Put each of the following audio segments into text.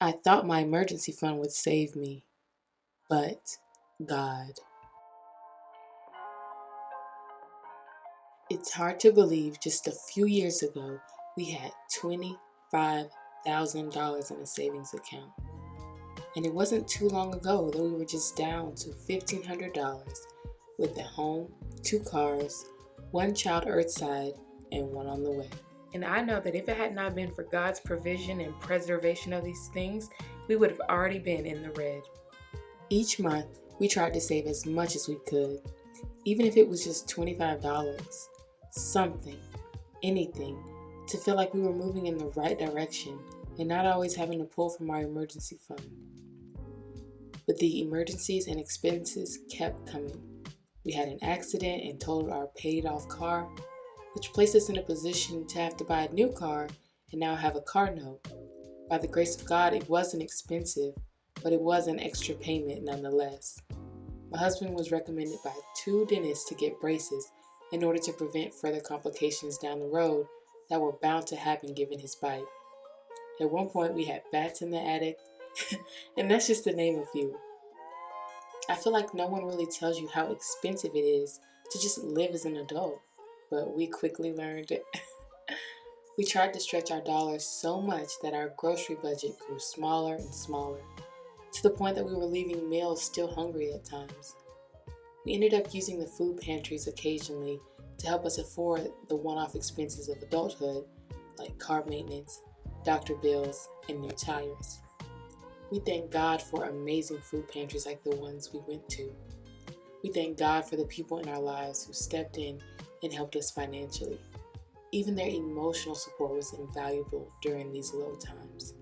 I thought my emergency fund would save me, but God. It's hard to believe just a few years ago we had $25,000 in a savings account. And it wasn't too long ago that we were just down to $1,500 with a home, 2 cars, one child earthside, and one on the way. And I know that if it had not been for God's provision and preservation of these things, we would have already been in the red. Each month, we tried to save as much as we could, even if it was just $25, something, anything, to feel like we were moving in the right direction and not always having to pull from our emergency fund. But the emergencies and expenses kept coming. We had an accident and totaled our paid off car, which placed us in a position to have to buy a new car and now have a car note. By the grace of God, it wasn't expensive, but it was an extra payment nonetheless. My husband was recommended by 2 dentists to get braces in order to prevent further complications down the road that were bound to happen given his bite. At one point, we had bats in the attic, and that's just to name a few. I feel like no one really tells you how expensive it is to just live as an adult, but we quickly learned it. We tried to stretch our dollars so much that our grocery budget grew smaller and smaller, to the point that we were leaving meals still hungry at times. We ended up using the food pantries occasionally to help us afford the one-off expenses of adulthood, like car maintenance, doctor bills, and new tires. We thank God for amazing food pantries like the ones we went to. We thank God for the people in our lives who stepped in and helped us financially. Even their emotional support was invaluable during these low times.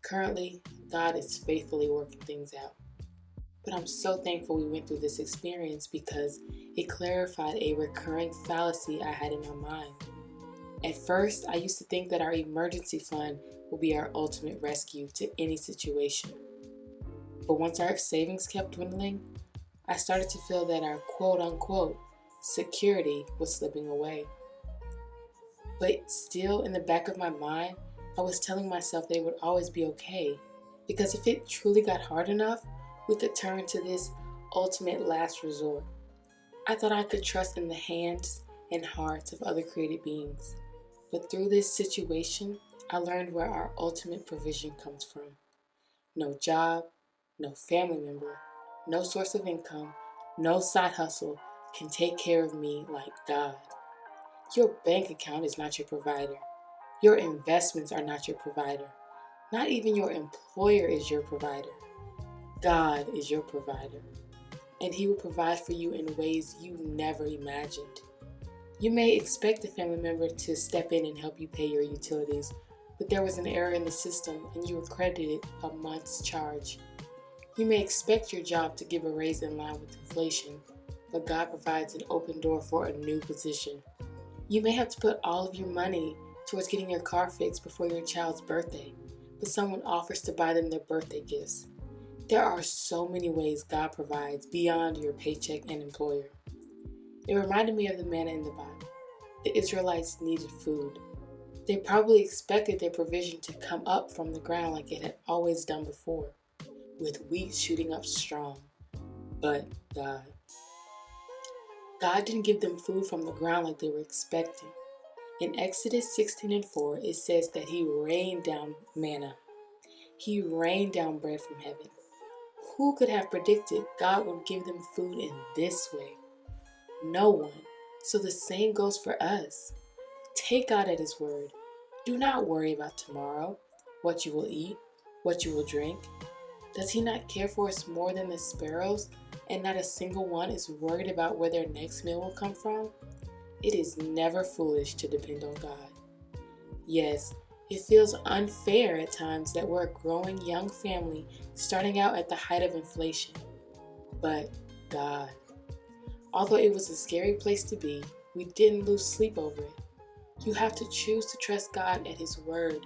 Currently, God is faithfully working things out. But I'm so thankful we went through this experience because it clarified a recurring fallacy I had in my mind. At first, I used to think that our emergency fund would be our ultimate rescue to any situation. But once our savings kept dwindling, I started to feel that our quote-unquote security was slipping away. But still, in the back of my mind, I was telling myself that it would always be okay, because if it truly got hard enough, we could turn to this ultimate last resort. I thought I could trust in the hands and hearts of other created beings. But through this situation, I learned where our ultimate provision comes from. No job, no family member, no source of income, no side hustle can take care of me like God. Your bank account is not your provider. Your investments are not your provider. Not even your employer is your provider. God is your provider, and He will provide for you in ways you never imagined. You may expect a family member to step in and help you pay your utilities, but there was an error in the system and you were credited a month's charge. You may expect your job to give a raise in line with inflation, but God provides an open door for a new position. You may have to put all of your money towards getting your car fixed before your child's birthday, but someone offers to buy them their birthday gifts. There are so many ways God provides beyond your paycheck and employer. It reminded me of the manna in the Bible. The Israelites needed food. They probably expected their provision to come up from the ground like it had always done before, with wheat shooting up strong. But God didn't give them food from the ground like they were expecting. In Exodus 16:4, it says that He rained down manna. He rained down bread from heaven. Who could have predicted God would give them food in this way? No one. So the same goes for us. Take God at His word. Do not worry about tomorrow, what you will eat, what you will drink. Does He not care for us more than the sparrows, and not a single one is worried about where their next meal will come from? It is never foolish to depend on God. Yes, it feels unfair at times that we're a growing young family starting out at the height of inflation. But God. Although it was a scary place to be, we didn't lose sleep over it. You have to choose to trust God at His word.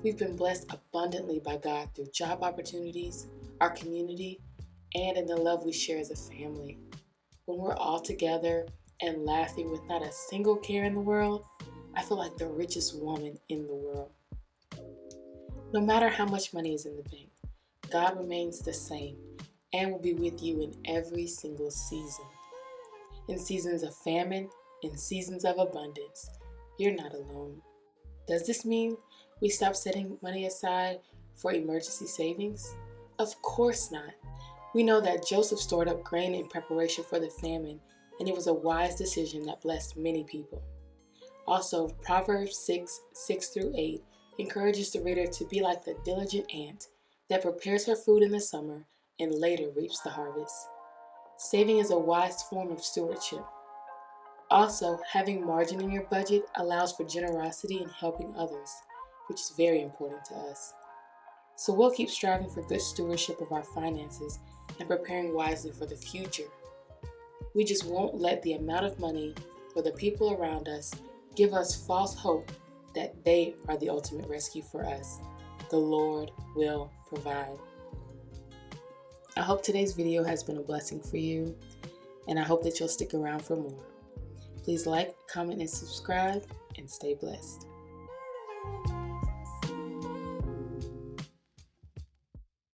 We've been blessed abundantly by God through job opportunities, our community, and in the love we share as a family. When we're all together and laughing with not a single care in the world, I feel like the richest woman in the world. No matter how much money is in the bank, God remains the same and will be with you in every single season. In seasons of famine, in seasons of abundance, you're not alone. Does this mean we stop setting money aside for emergency savings? Of course not. We know that Joseph stored up grain in preparation for the famine, and it was a wise decision that blessed many people. Also, Proverbs 6:6-8 encourages the reader to be like the diligent ant that prepares her food in the summer and later reaps the harvest. Saving is a wise form of stewardship. Also, having margin in your budget allows for generosity and helping others, which is very important to us. So we'll keep striving for good stewardship of our finances and preparing wisely for the future. We just won't let the amount of money or the people around us give us false hope that they are the ultimate rescue for us. The Lord will provide. I hope today's video has been a blessing for you, and I hope that you'll stick around for more. Please like, comment, and subscribe, and stay blessed.